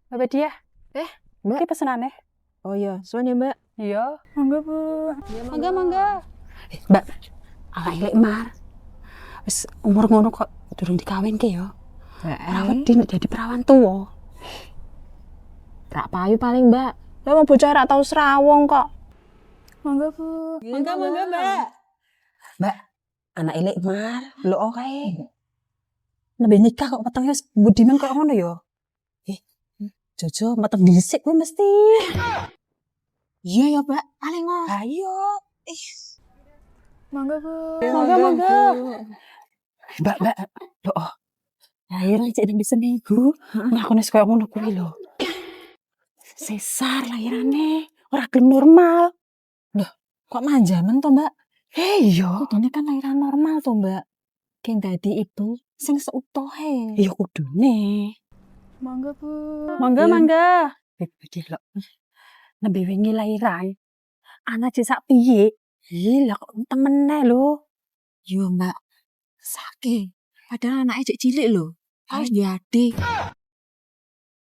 Mbak dia. Mbak. Iki pesenane. Oh iya, suan ya Mbak. Iya. Mangga, Bu. Iya, Mangga. Mbak, ala elek mar. Wis umur ngono kok durung dikawinke ya. Ora wedi nek dadi perawan tuwa. Rak payu paling Mbak. Lah wong bocah ora tau srawung kok. Mangga, Bu. Mangga Mbak. Mbak, anak elek mar. Lho oh kae. Lebih nikah kok petenge budiman kok ngono ya. Jojo meteng dhisik kuwi mesti. Iya ya Mbak, paling ngos. Ayo. Mangga, Bu. Mangga. Mbak. Lho oh. Lahiran cek nang seminggu. Ngakune koyo ngono kuwi lho. Sesar lahirane, ora gelem normal. Loh, kok manjaman to, Mbak? Iya. Kudune kan lahiran normal to, Mbak. Ki dadi ibu sing seutuhe. Iya kudune. Mangga, Bu. Mangga. Iki lho. Nembe wingi lahiran. Anak cek sak piye? Lah kok temene lho. Yo Mbak, sakit. Padahal anaknya cek cilik lho. Harus diadik.